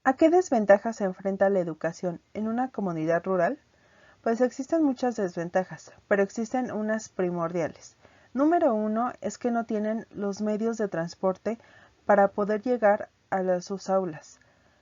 ¿A qué desventajas se enfrenta la educación en una comunidad rural? Pues existen muchas desventajas, pero existen unas primordiales. Número 1 es que no tienen los medios de transporte para poder llegar a sus aulas.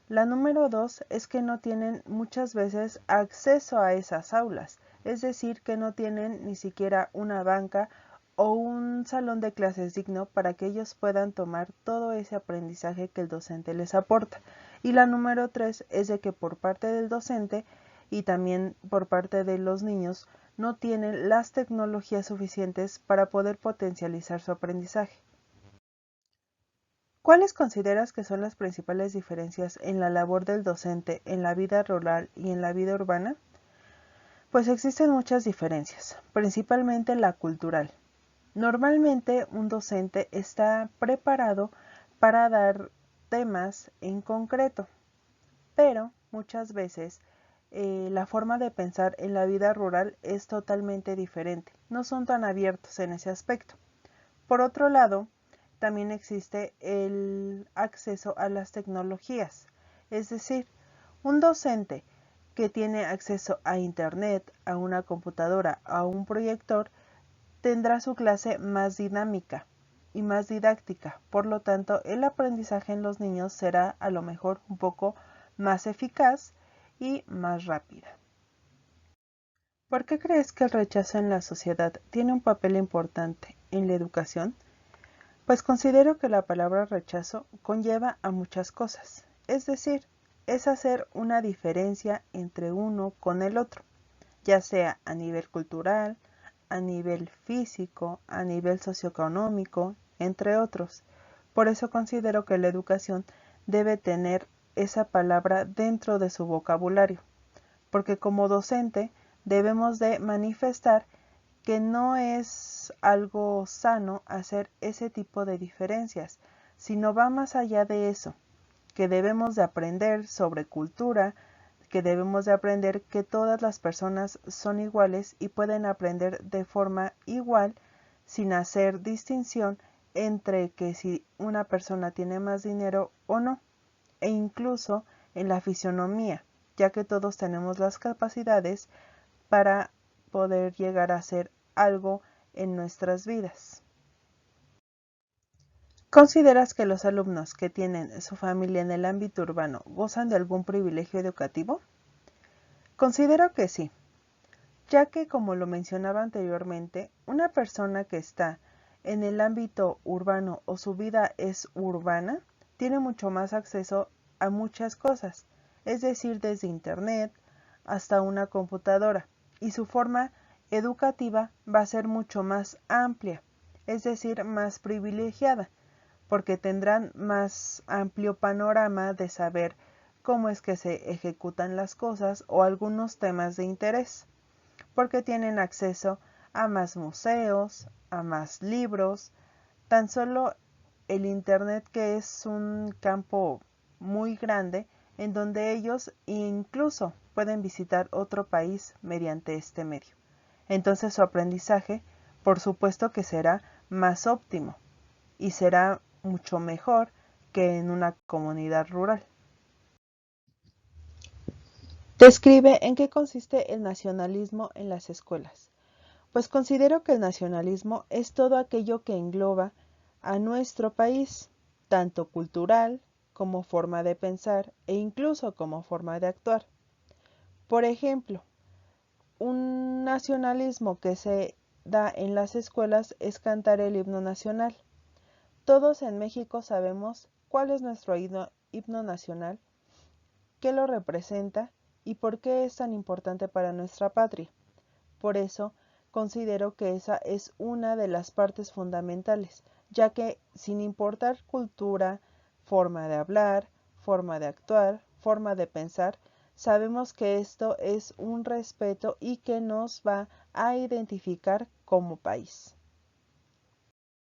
La número 2 es que no tienen muchas veces acceso a esas aulas, es decir, que no tienen ni siquiera una banca o un salón de clases digno para que ellos puedan tomar todo ese aprendizaje que el docente les aporta. Y la número 3 es de que por parte del docente y también por parte de los niños no tienen las tecnologías suficientes para poder potencializar su aprendizaje. ¿Cuáles consideras que son las principales diferencias en la labor del docente en la vida rural y en la vida urbana? Pues existen muchas diferencias, principalmente la cultural. Normalmente un docente está preparado para dar temas en concreto, pero muchas veces la forma de pensar en la vida rural es totalmente diferente. No son tan abiertos en ese aspecto. Por otro lado, también existe el acceso a las tecnologías. Es decir, un docente que tiene acceso a Internet, a una computadora, a un proyector, tendrá su clase más dinámica y más didáctica. Por lo tanto, el aprendizaje en los niños será a lo mejor un poco más eficaz y más rápida. ¿Por qué crees que el rechazo en la sociedad tiene un papel importante en la educación? Pues considero que la palabra rechazo conlleva a muchas cosas, es decir, es hacer una diferencia entre uno con el otro, ya sea a nivel cultural, a nivel físico, a nivel socioeconómico, entre otros. Por eso considero que la educación debe tener esa palabra dentro de su vocabulario, porque como docente debemos de manifestar que no es algo sano hacer ese tipo de diferencias, sino va más allá de eso, que debemos de aprender sobre cultura, que debemos de aprender que todas las personas son iguales y pueden aprender de forma igual sin hacer distinción entre que si una persona tiene más dinero o no, e incluso en la fisionomía, ya que todos tenemos las capacidades para poder llegar a hacer algo en nuestras vidas. ¿Consideras que los alumnos que tienen su familia en el ámbito urbano gozan de algún privilegio educativo? Considero que sí, ya que como lo mencionaba anteriormente, una persona que está en el ámbito urbano o su vida es urbana, tiene mucho más acceso a muchas cosas, es decir, desde internet hasta una computadora, y su forma educativa va a ser mucho más amplia, es decir, más privilegiada, porque tendrán más amplio panorama de saber cómo es que se ejecutan las cosas o algunos temas de interés, porque tienen acceso a más museos, a más libros, tan solo el Internet, que es un campo muy grande en donde ellos incluso pueden visitar otro país mediante este medio. Entonces su aprendizaje, por supuesto que será más óptimo y será mucho mejor que en una comunidad rural. Describe en qué consiste el nacionalismo en las escuelas. Pues considero que el nacionalismo es todo aquello que engloba a nuestro país, tanto cultural como forma de pensar e incluso como forma de actuar. Por ejemplo, un nacionalismo que se da en las escuelas es cantar el himno nacional. Todos en México sabemos cuál es nuestro himno nacional, qué lo representa y por qué es tan importante para nuestra patria. Por eso, considero que esa es una de las partes fundamentales, ya que sin importar cultura, forma de hablar, forma de actuar, forma de pensar, sabemos que esto es un respeto y que nos va a identificar como país.